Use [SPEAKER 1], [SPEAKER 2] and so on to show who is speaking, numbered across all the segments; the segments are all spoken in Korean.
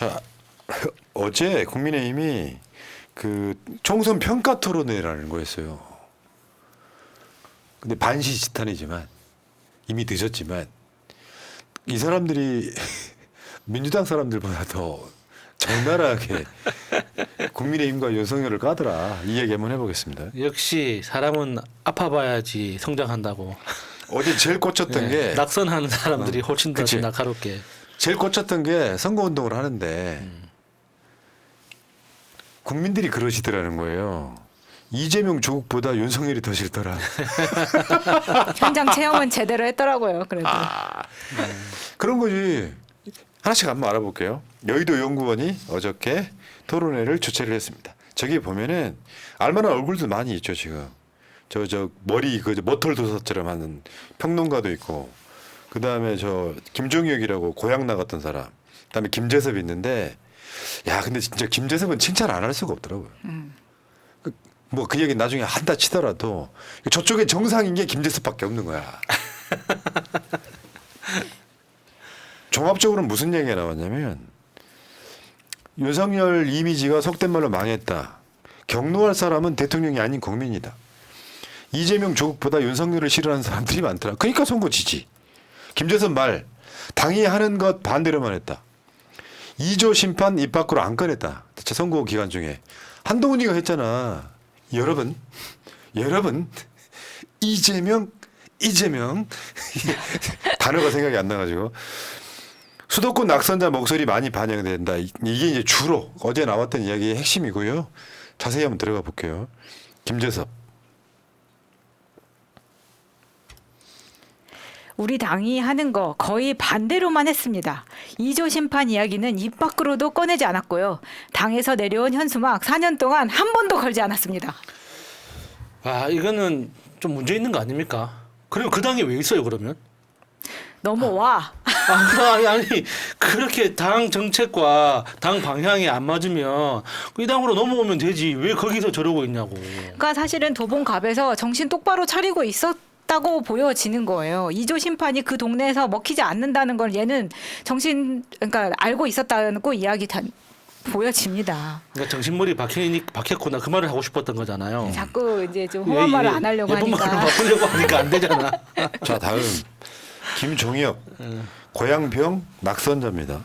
[SPEAKER 1] 자, 어제 국민의힘이 그 총선 평가 토론회라는 거였어요. 근데 반시지탄이지만 이미 늦었지만 이 사람들이 민주당 사람들보다 더 적나라하게 국민의힘과 윤석열을 까더라. 이 얘기 한번 해보겠습니다.
[SPEAKER 2] 역시 사람은 아파봐야지 성장한다고.
[SPEAKER 1] 어제 제일 꽂혔던 게
[SPEAKER 2] 낙선하는 사람들이 훨씬 더
[SPEAKER 1] 그치.
[SPEAKER 2] 날카롭게.
[SPEAKER 1] 제일 꽂혔던 게 선거운동을 하는데 국민들이 그러시더라는 거예요. 이재명 조국보다 윤석열이 더 싫더라.
[SPEAKER 3] 현장 체험은 제대로 했더라고요. 그래도.
[SPEAKER 1] 그런 거지. 하나씩 한번 알아볼게요. 여의도 연구원이 어저께 토론회를 주최를 했습니다. 저기 보면은 알만한 얼굴도 많이 있죠 지금. 저 머리 그 머털도사처럼 하는 평론가도 있고, 그 다음에 저 김종혁이라고 고향 나갔던 사람, 그다음에 김재섭 있는데, 야 근데 진짜 김재섭은 칭찬 안 할 수가 없더라고요. 뭐 그 얘기 나중에 한다 치더라도 저쪽에 정상인 게 김재섭밖에 없는 거야. 종합적으로 무슨 얘기가 나왔냐면 윤석열 이미지가 속된 말로 망했다. 경노할 사람은 대통령이 아닌 국민이다. 이재명 조국보다 윤석열을 싫어하는 사람들이 많더라. 그러니까 선거 지지. 김재선 말 당이 하는 것 반대로만 했다. 2조 심판 입 밖으로 안 꺼냈다. 대체 선거 기간 중에 한동훈이가 했잖아. 여러분 이재명 단어가 생각이 안 나가지고 수도권 낙선자 목소리 많이 반영된다. 이게 이제 주로 어제 나왔던 이야기의 핵심이고요. 자세히 한번 들어가 볼게요. 김재섭.
[SPEAKER 3] 우리 당이 하는 거 거의 반대로만 했습니다. 2조 심판 이야기는 입 밖으로도 꺼내지 않았고요. 당에서 내려온 현수막 4년 동안 한 번도 걸지 않았습니다.
[SPEAKER 2] 아 이거는 좀 문제 있는 거 아닙니까? 그리고 그 당이 왜 있어요 그러면?
[SPEAKER 3] 넘어와.
[SPEAKER 2] 아니 그렇게 당 정책과 당 방향이 안 맞으면 이 당으로 넘어오면 되지. 왜 거기서 저러고 있냐고.
[SPEAKER 3] 그러니까 사실은 도봉갑에서 정신 똑바로 차리고 있었다고 보여지는 거예요. 2조 심판이 그 동네에서 먹히지 않는다는 걸 얘는 그러니까 알고 있었다고 이야기 보여집니다.
[SPEAKER 2] 그러니까 정신머리 박혔구나 그 말을 하고 싶었던 거잖아요.
[SPEAKER 3] 자꾸 이제 좀 험한 말을 안 하려고
[SPEAKER 2] 예쁜 말로
[SPEAKER 3] 하니까.
[SPEAKER 2] 바꾸려고 하니까 안 되잖아.
[SPEAKER 1] 자 다음 김종혁. 고향병 낙선자입니다.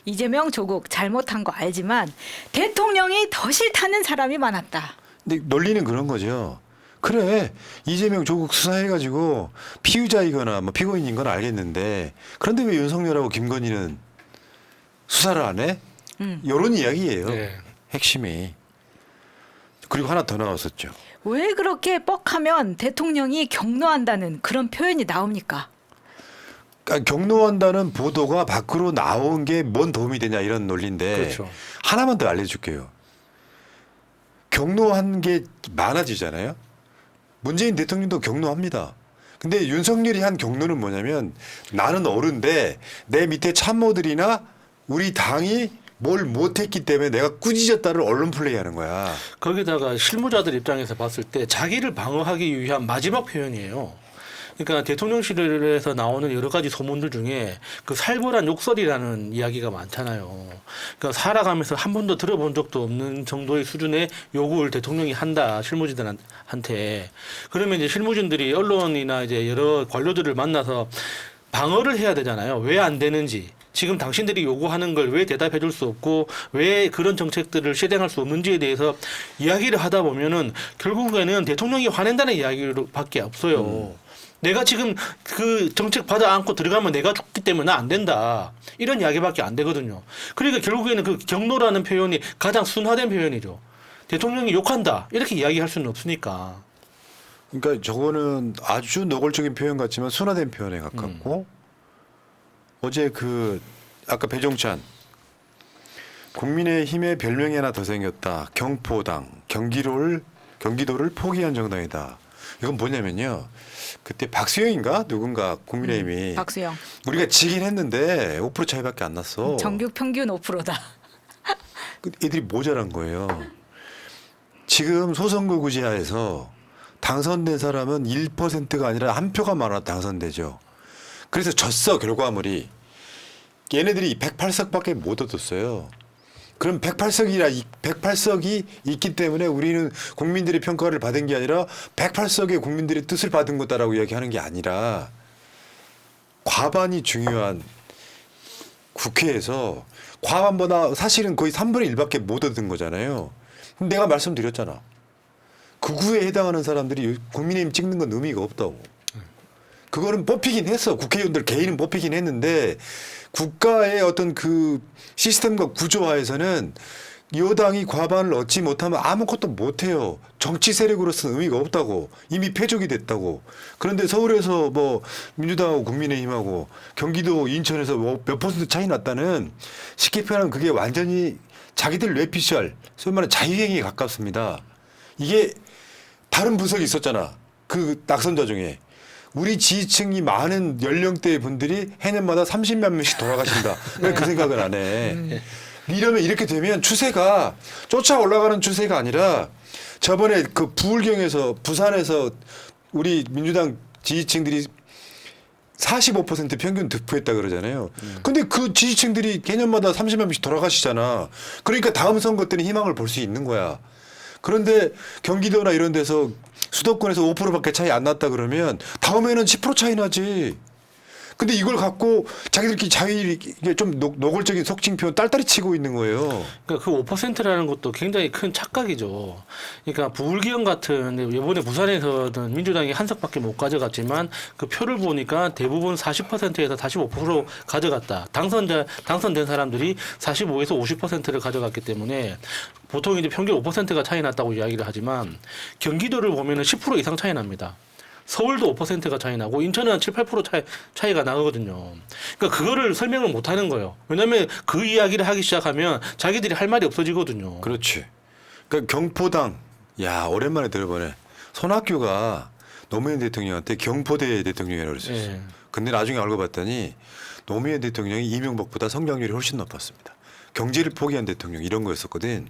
[SPEAKER 3] 이재명 조국 잘못한 거 알지만 대통령이 더 싫다는 사람이 많았다.
[SPEAKER 1] 근데 논리는 그런 거죠. 그래 이재명 조국 수사해가지고 피의자이거나 뭐 피고인인 건 알겠는데 그런데 왜 윤석열하고 김건희는 수사를 안 해? 이런 이야기예요.
[SPEAKER 2] 네.
[SPEAKER 1] 핵심이. 그리고 하나 더 나왔었죠.
[SPEAKER 3] 왜 그렇게 뻑하면 대통령이 경로한다는 그런 표현이 나옵니까?
[SPEAKER 1] 그러니까 경로한다는 보도가 밖으로 나온 게 뭔 도움이 되냐 이런 논리인데
[SPEAKER 2] 그렇죠.
[SPEAKER 1] 하나만 더 알려줄게요. 경로한 게 많아지잖아요. 문재인 대통령도 경로합니다. 근데 윤석열이 한 경로는 뭐냐면 나는 어른데 내 밑에 참모들이나 우리 당이 뭘 못했기 때문에 내가 꾸짖었다를 언론 플레이하는 거야.
[SPEAKER 2] 거기다가 실무자들 입장에서 봤을 때 자기를 방어하기 위한 마지막 표현이에요. 그러니까 대통령실에서 나오는 여러 가지 소문들 중에 그 살벌한 욕설이라는 이야기가 많잖아요. 그러니까 살아가면서 한 번도 들어본 적도 없는 정도의 수준의 요구를 대통령이 한다 실무진들한테. 그러면 이제 실무진들이 언론이나 이제 여러 관료들을 만나서 방어를 해야 되잖아요. 왜 안 되는지. 지금 당신들이 요구하는 걸 왜 대답해 줄 수 없고 왜 그런 정책들을 실행할 수 없는지에 대해서 이야기를 하다 보면은 결국에는 대통령이 화낸다는 이야기밖에 없어요. 내가 지금 그 정책 받아 안고 들어가면 내가 죽기 때문에 안 된다. 이런 이야기밖에 안 되거든요. 그러니까 결국에는 그 경로라는 표현이 가장 순화된 표현이죠. 대통령이 욕한다. 이렇게 이야기할 수는 없으니까.
[SPEAKER 1] 그러니까 저거는 아주 노골적인 표현 같지만 순화된 표현에 가깝고 어제 그 아까 배종찬 국민의힘의 별명이 하나 더 생겼다. 경포당 경기도를 포기한 정당이다. 이건 뭐냐면요. 그때 박수영인가 누군가 국민의힘이
[SPEAKER 3] 박수영.
[SPEAKER 1] 우리가 지긴 했는데 5% 차이밖에 안 났어.
[SPEAKER 3] 정규 평균 5%다.
[SPEAKER 1] 그 애들이 모자란 거예요. 지금 소선거 구제하에서 당선된 사람은 1%가 아니라 한 표가 많아 당선되죠. 그래서 졌어 결과물이. 얘네들이 108석밖에 못 얻었어요. 그럼 108석이 있기 때문에 우리는 국민들의 평가를 받은 게 아니라 108석의 국민들의 뜻을 받은 거다라고 이야기하는 게 아니라 과반이 중요한 국회에서 과반보다 사실은 거의 3분의 1밖에 못 얻은 거잖아요. 그럼 내가 말씀드렸잖아. 극우에 해당하는 사람들이 국민의힘 찍는 건 의미가 없다고. 그거는 뽑히긴 했어. 국회의원들 개인은 뽑히긴 했는데 국가의 어떤 그 시스템과 구조화에서는 여당이 과반을 얻지 못하면 아무것도 못해요. 정치 세력으로서는 의미가 없다고. 이미 패족이 됐다고. 그런데 서울에서 뭐 민주당하고 국민의힘하고 경기도 인천에서 뭐 몇 퍼센트 차이 났다는 쉽게 표현하면 그게 완전히 자기들 뇌피셜, 소위 말하는 자유행위에 가깝습니다. 이게 다른 분석이 있었잖아. 그 낙선자 중에. 우리 지지층이 많은 연령대 분들이 해년마다 30만 명씩 돌아가신다. 왜 그 생각을 안 해? 이러면 이렇게 되면 추세가 쫓아 올라가는 추세가 아니라 저번에 그 부울경에서 부산에서 우리 민주당 지지층들이 45% 평균 득표했다 그러잖아요. 근데 그 지지층들이 개년마다 30만 명씩 돌아가시잖아. 그러니까 다음 선거 때는 희망을 볼 수 있는 거야. 그런데 경기도나 이런 데서 수도권에서 5%밖에 차이 안 났다 그러면 다음에는 10% 차이 나지. 근데 이걸 갖고 자기들끼리 자유를 좀 노골적인 속칭 표현 딸딸이 치고 있는 거예요.
[SPEAKER 2] 그러니까 그 5%라는 것도 굉장히 큰 착각이죠. 그러니까 부울기형 같은 이번에 부산에서는 민주당이 한 석밖에 못 가져갔지만 그 표를 보니까 대부분 40%에서 45% 가져갔다. 당선된 사람들이 45에서 50%를 가져갔기 때문에 보통 이제 평균 5%가 차이 났다고 이야기를 하지만 경기도를 보면은 10% 이상 차이 납니다. 서울도 5%가 차이 나고 인천은 7, 8% 차이가 나거든요. 그러니까 그거를 설명을 못 하는 거예요. 왜냐하면 그 이야기를 하기 시작하면 자기들이 할 말이 없어지거든요.
[SPEAKER 1] 그렇지. 그러니까 경포당, 야 오랜만에 들어보네. 손학규가 노무현 대통령한테 경포대 대통령이라고 그랬었어.
[SPEAKER 2] 예.
[SPEAKER 1] 근데 나중에 알고 봤더니 노무현 대통령이 이명박보다 성장률이 훨씬 높았습니다. 경제를 포기한 대통령 이런 거였었거든.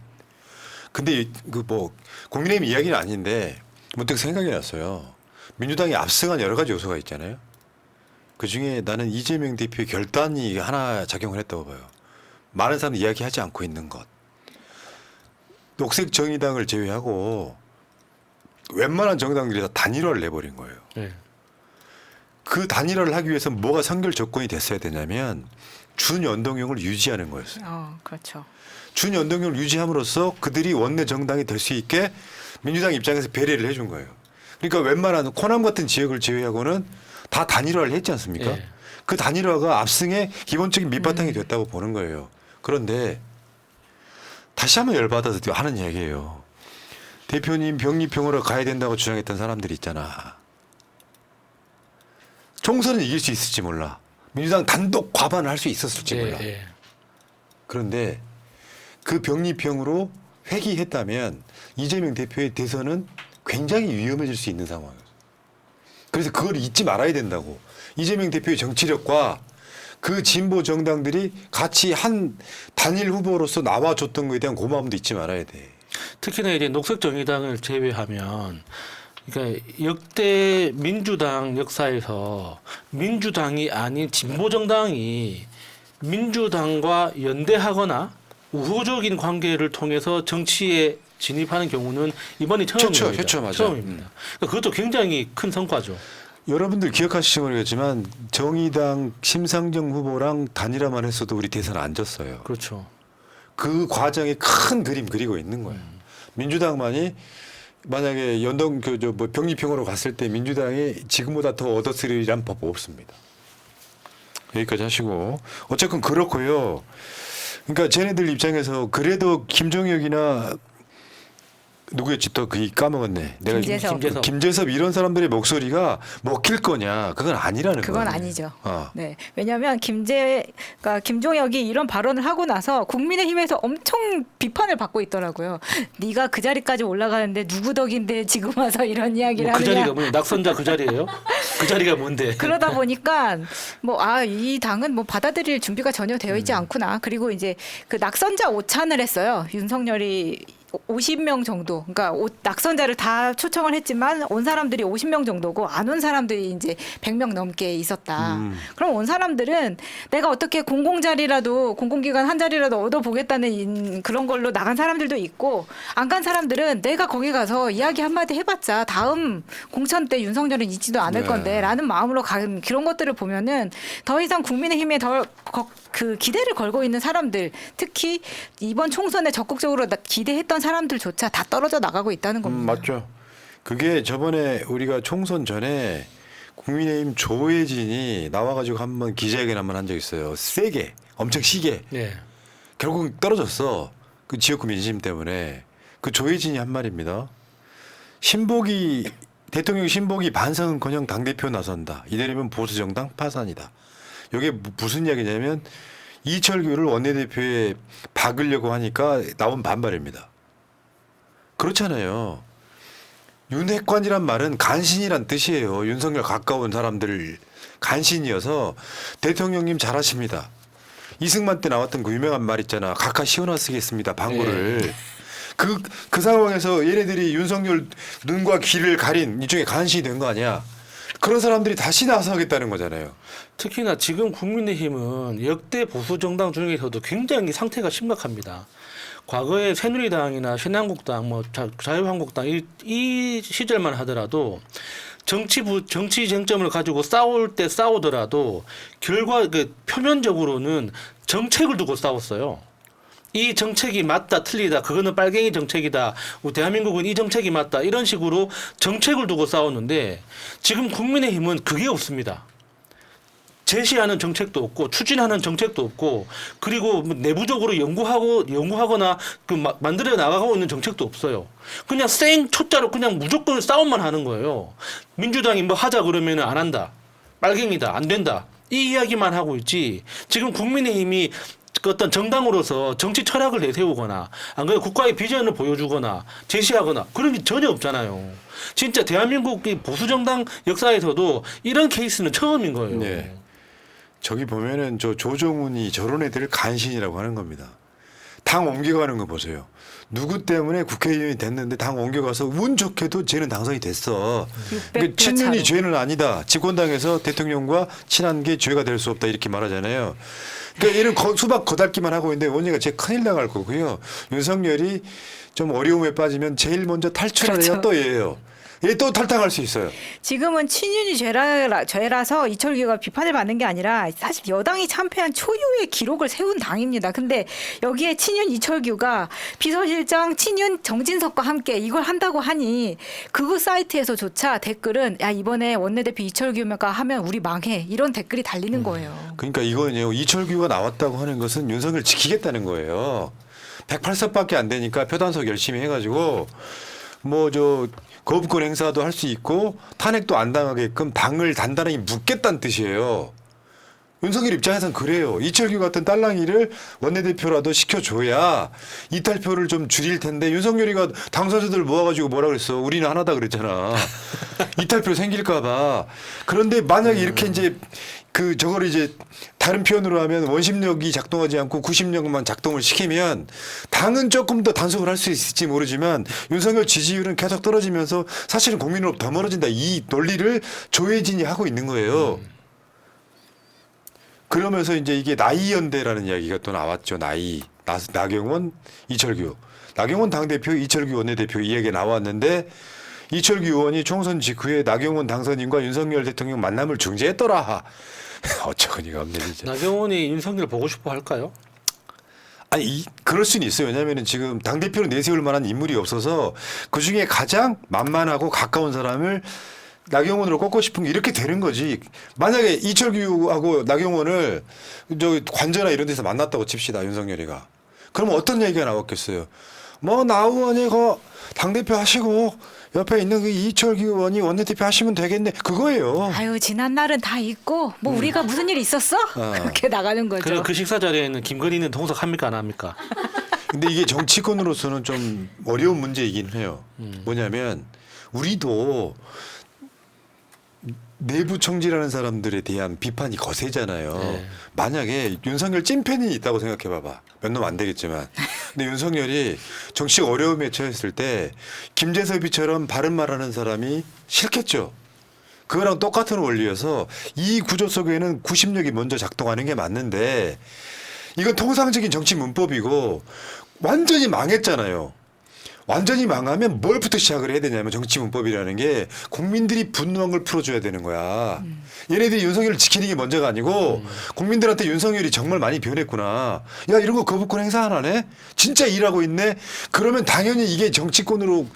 [SPEAKER 1] 근데 그 뭐 국민의힘 이야기는 아닌데 문득 생각이 났어요. 민주당이 압승한 여러 가지 요소가 있잖아요. 그중에 나는 이재명 대표의 결단이 하나 작용을 했다고 봐요. 많은 사람들이 이야기하지 않고 있는 것. 녹색정의당을 제외하고 웬만한 정당들이 다 단일화를 내버린 거예요.
[SPEAKER 2] 예.
[SPEAKER 1] 그 단일화를 하기 위해서 뭐가 선결 조건이 됐어야 되냐면 준연동형을 유지하는 거였어요.
[SPEAKER 3] 그렇죠.
[SPEAKER 1] 준연동형을 유지함으로써 그들이 원내 정당이 될 수 있게 민주당 입장에서 배려를 해준 거예요. 그러니까 웬만한 호남 같은 지역을 제외하고는 다 단일화를 했지 않습니까?
[SPEAKER 2] 예.
[SPEAKER 1] 그 단일화가 압승의 기본적인 밑바탕이 됐다고 보는 거예요. 그런데 다시 한번 열받아서 하는 이야기예요. 대표님 병립형으로 가야 된다고 주장했던 사람들이 있잖아. 총선은 이길 수 있을지 몰라. 민주당 단독 과반을 할 수 있었을지 몰라.
[SPEAKER 2] 예.
[SPEAKER 1] 그런데 그 병립형으로 회귀했다면 이재명 대표의 대선은 굉장히 위험해질 수 있는 상황이에요. 그래서 그걸 잊지 말아야 된다고. 이재명 대표의 정치력과 그 진보 정당들이 같이 한 단일 후보로서 나와줬던 것에 대한 고마움도 잊지 말아야 돼.
[SPEAKER 2] 특히나 이제 녹색정의당을 제외하면 그러니까 역대 민주당 역사에서 민주당이 아닌 진보정당이 민주당과 연대하거나 우호적인 관계를 통해서 정치에 진입하는 경우는 이번이 처음입니다.
[SPEAKER 1] 최초 맞아요.
[SPEAKER 2] 처음입니다. 그러니까 그것도 굉장히 큰 성과죠.
[SPEAKER 1] 여러분들 기억하실지 모르겠지만 정의당 심상정 후보랑 단일화만 했어도 우리 대선 안 졌어요.
[SPEAKER 2] 그렇죠.
[SPEAKER 1] 그 과정에 큰 그림 그리고 있는 거예요. 민주당만이 만약에 연동 뭐 병립형으로 갔을 때 민주당이 지금보다 더 얻었으리란 법 없습니다. 여기까지 하시고 어쨌건 그렇고요. 그러니까 쟤네들 입장에서 그래도 김종혁이나 누구였지 또 그 까먹었네. 내가 김재섭 이런 사람들의 목소리가 먹힐 거냐? 그건 아니라는 거예요.
[SPEAKER 3] 그건 아니죠. 네, 왜냐하면 김종혁이 이런 발언을 하고 나서 국민의힘에서 엄청 비판을 받고 있더라고요. 네가 그 자리까지 올라가는데 누구 덕인데 지금 와서 이런 이야기를
[SPEAKER 2] 그
[SPEAKER 3] 하느냐.
[SPEAKER 2] 자리가 뭐냐? 낙선자 그 자리예요? 그 자리가 뭔데?
[SPEAKER 3] 그러다 보니까 이 당은 뭐 받아들일 준비가 전혀 되어 있지 않구나. 그리고 이제 그 낙선자 오찬을 했어요. 윤석열이 50명 정도, 그러니까 낙선자를 다 초청을 했지만 온 사람들이 50명 정도고 안 온 사람들이 이제 100명 넘게 있었다. 그럼 온 사람들은 내가 어떻게 공공자리라도 공공기관 한 자리라도 얻어보겠다는 그런 걸로 나간 사람들도 있고 안 간 사람들은 내가 거기 가서 이야기 한마디 해봤자 다음 공천 때 윤석열은 있지도 않을
[SPEAKER 1] 네.
[SPEAKER 3] 건데 라는 마음으로 간 그런 것들을 보면은 더 이상 국민의힘에 그 기대를 걸고 있는 사람들 특히 이번 총선에 적극적으로 기대했던 사람들조차 다 떨어져 나가고 있다는 겁니다.
[SPEAKER 1] 맞죠. 그게 저번에 우리가 총선 전에 국민의힘 조혜진이 나와가지고 한번 기자회견 한번 한 적 있어요. 세게, 엄청 시게.
[SPEAKER 2] 네.
[SPEAKER 1] 결국 떨어졌어. 그 지역구 민심 때문에. 그 조혜진이 한 말입니다. 대통령 신복이 반성은커녕 당대표 나선다. 이대로면 보수정당 파산이다. 이게 무슨 이야기냐면 이철규를 원내대표에 박으려고 하니까 나온 반발입니다. 그렇잖아요. 윤핵관이란 말은 간신이란 뜻이에요. 윤석열 가까운 사람들 간신이어서 대통령님 잘하십니다. 이승만 때 나왔던 그 유명한 말 있잖아. 각하 시원하 쓰겠습니다. 방구를.
[SPEAKER 2] 네.
[SPEAKER 1] 그 상황에서 얘네들이 윤석열 눈과 귀를 가린 일종의 간신이 된 거 아니야. 그런 사람들이 다시 나서 하겠다는 거잖아요.
[SPEAKER 2] 특히나 지금 국민의힘은 역대 보수 정당 중에서도 굉장히 상태가 심각합니다. 과거에 새누리당이나 신한국당, 뭐 자유한국당 이 시절만 하더라도 정치 쟁점을 가지고 싸울 때 싸우더라도 결과 표면적으로는 정책을 두고 싸웠어요. 이 정책이 맞다 틀리다 그거는 빨갱이 정책이다 대한민국은 이 정책이 맞다 이런 식으로 정책을 두고 싸웠는데 지금 국민의힘은 그게 없습니다. 제시하는 정책도 없고 추진하는 정책도 없고 그리고 내부적으로 연구하거나 만들어 나가고 있는 정책도 없어요. 그냥 생 초짜로 그냥 무조건 싸움만 하는 거예요. 민주당이 뭐 하자 그러면 안 한다. 빨갱이다. 안 된다. 이 이야기만 하고 있지. 지금 국민의힘이 어떤 정당으로서 정치 철학을 내세우거나 안 그래도 국가의 비전을 보여주거나 제시하거나 그런 게 전혀 없잖아요. 진짜 대한민국 보수 정당 역사에서도 이런 케이스는 처음인 거예요.
[SPEAKER 1] 네. 저기 보면은 저 조정훈이 저런 애들을 간신이라고 하는 겁니다. 당 옮겨가는 거 보세요. 누구 때문에 국회의원이 됐는데 당 옮겨가서 운 좋게도 쟤는 당선이 됐어. 그러니까 친윤이 죄는 아니다. 집권당에서 대통령과 친한 게 죄가 될 수 없다 이렇게 말하잖아요. 그러니까 얘는 수박 거달기만 하고 있는데 원희가 제 큰일 나갈 거고요. 윤석열이 좀 어려움에 빠지면 제일 먼저 탈출하는 애가 또 얘예요. 얘 또 탈당할 수 있어요.
[SPEAKER 3] 지금은 친윤이 죄라서 이철규가 비판을 받는 게 아니라 사실 여당이 참패한 초유의 기록을 세운 당입니다. 근데 여기에 친윤 이철규가 비서실장 친윤 정진석과 함께 이걸 한다고 하니 그거 사이트에서조차 댓글은 야 이번에 원내대표 이철규가 하면 우리 망해 이런 댓글이 달리는 거예요.
[SPEAKER 1] 그러니까 이거는요. 이철규가 나왔다고 하는 것은 윤석열 지키겠다는 거예요. 108석밖에 안 되니까 표단속 열심히 해가지고 거부권 행사도 할 수 있고 탄핵도 안 당하게끔 당을 단단하게 묶겠다는 뜻이에요. 윤석열 입장에서는 그래요. 이철규 같은 딸랑이를 원내대표라도 시켜줘야 이탈표를 좀 줄일 텐데 윤석열이가 당사자들 모아가지고 뭐라 그랬어. 우리는 하나다 그랬잖아. 이탈표 생길까 봐. 그런데 만약에 이렇게 이제 저걸 이제 다른 표현으로 하면 원심력이 작동하지 않고 구심력만 작동을 시키면 당은 조금 더 단속을 할 수 있을지 모르지만 윤석열 지지율은 계속 떨어지면서 사실은 국민으로부터 더 멀어진다. 이 논리를 조혜진이 하고 있는 거예요. 그러면서 이제 이게 나이연대라는 이야기가 또 나왔죠. 나경원, 이철규. 나경원 당대표, 이철규 원내대표 이 얘기가 나왔는데 이철규 의원이 총선 직후에 나경원 당선인과 윤석열 대통령 만남을 중재했더라. 어처구니가 없네 진짜.
[SPEAKER 2] 나경원이 윤석열 보고 싶어 할까요?
[SPEAKER 1] 아니 그럴 수는 있어요. 왜냐하면 지금 당대표로 내세울 만한 인물이 없어서 그중에 가장 만만하고 가까운 사람을 나경원으로 꼽고 싶은 게 이렇게 되는 거지. 만약에 이철규하고 나경원을 관저나 이런 데서 만났다고 칩시다. 윤석열이가. 그러면 어떤 얘기가 나왔겠어요. 나 의원이 당대표 하시고 옆에 있는 그 이철규 의원이 원내대표 하시면 되겠네. 그거예요.
[SPEAKER 3] 아유 지난 날은 다 있고 우리가 무슨 일 있었어? 그렇게 나가는 거죠.
[SPEAKER 2] 그럼 그 식사 자리에는 김건희는 동석합니까 안 합니까?
[SPEAKER 1] 근데 이게 정치권으로서는 좀 어려운 문제이긴 해요. 뭐냐면 우리도 내부 총질하는 사람들에 대한 비판이 거세잖아요.
[SPEAKER 2] 네.
[SPEAKER 1] 만약에 윤석열 찐팬이 있다고 생각해봐봐. 몇 놈 안 되겠지만. 근데 윤석열이 정치 어려움에 처했을 때 김재섭이처럼 바른 말하는 사람이 싫겠죠. 그거랑 똑같은 원리여서 이 구조 속에는 구심력이 먼저 작동하는 게 맞는데 이건 통상적인 정치 문법이고 완전히 망했잖아요. 완전히 망하면 뭘부터 시작을 해야 되냐면 정치 문법이라는 게 국민들이 분노한 걸 풀어줘야 되는 거야. 얘네들이 윤석열을 지키는 게 먼저가 아니고 국민들한테 윤석열이 정말 많이 변했구나. 야 이런 거 거부권 행사 안 하네? 진짜 일하고 있네? 그러면 당연히 이게 정치권으로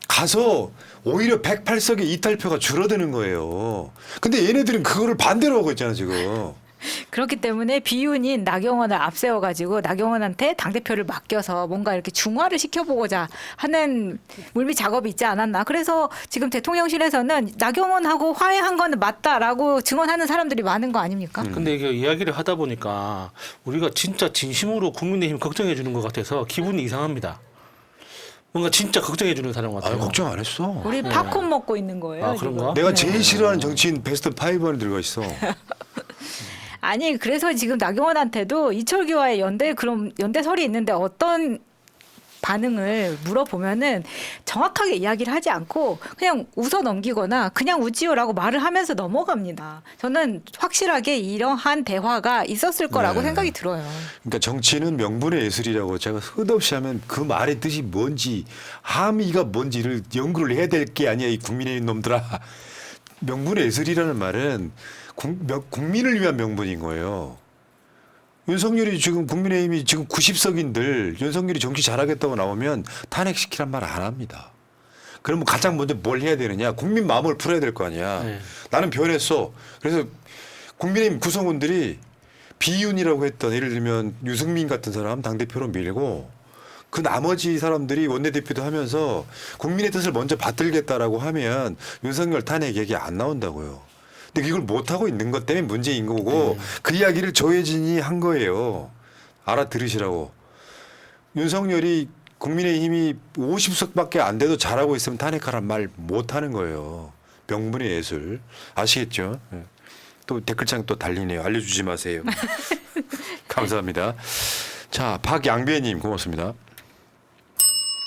[SPEAKER 1] 가서 오히려 108석의 이탈표가 줄어드는 거예요. 근데 얘네들은 그거를 반대로 하고 있잖아 지금.
[SPEAKER 3] 그렇기 때문에 비윤인 나경원을 앞세워가지고 나경원한테 당대표를 맡겨서 뭔가 이렇게 중화를 시켜보고자 하는 물밑 작업이 있지 않았나. 그래서 지금 대통령실에서는 나경원하고 화해한 거는 맞다라고 증언하는 사람들이 많은 거 아닙니까?
[SPEAKER 2] 근데 이게 이야기를 하다 보니까 우리가 진짜 진심으로 국민의힘 걱정해 주는 것 같아서 기분이 이상합니다. 뭔가 진짜 걱정해 주는 사람 같아요.
[SPEAKER 1] 걱정 안 했어.
[SPEAKER 3] 우리 팝콘 먹고 있는 거예요.
[SPEAKER 2] 아,
[SPEAKER 3] 지금.
[SPEAKER 2] 그런가?
[SPEAKER 1] 내가 제일 싫어하는 정치인 베스트 5 안에 들어가 있어.
[SPEAKER 3] 아니 그래서 지금 나경원한테도 이철규와의 연대설이 있는데 어떤 반응을 물어보면은 정확하게 이야기를 하지 않고 그냥 웃어 넘기거나 그냥 웃지요라고 말을 하면서 넘어갑니다. 저는 확실하게 이러한 대화가 있었을 거라고
[SPEAKER 1] 네.
[SPEAKER 3] 생각이 들어요.
[SPEAKER 1] 그러니까 정치는 명분의 예술이라고 제가 끝없이 하면 그 말의 뜻이 뭔지 함의가 뭔지를 연구를 해야 될 게 아니야 이 국민의힘 놈들아. 명분의 예술이라는 말은 국민을 위한 명분인 거예요. 윤석열이 지금 국민의힘이 지금 90석인들 윤석열이 정치 잘하겠다고 나오면 탄핵시키란 말 안 합니다. 그러면 가장 먼저 뭘 해야 되느냐? 국민 마음을 풀어야 될 거 아니야.
[SPEAKER 2] 네.
[SPEAKER 1] 나는 변했어. 그래서 국민의힘 구성원들이 비윤이라고 했던 예를 들면 유승민 같은 사람 당대표로 밀고 그 나머지 사람들이 원내대표도 하면서 국민의 뜻을 먼저 받들겠다라고 하면 윤석열 탄핵 얘기 안 나온다고요. 근데 이걸 못하고 있는 것 때문에 문제인 거고 그 이야기를 조혜진이 한 거예요. 알아들으시라고. 윤석열이 국민의힘이 50석밖에 안 돼도 잘하고 있으면 탄핵하란 말 못하는 거예요. 명분의 예술. 아시겠죠? 또 댓글창 또 달리네요. 알려주지 마세요. 감사합니다. 자, 박양배님 고맙습니다.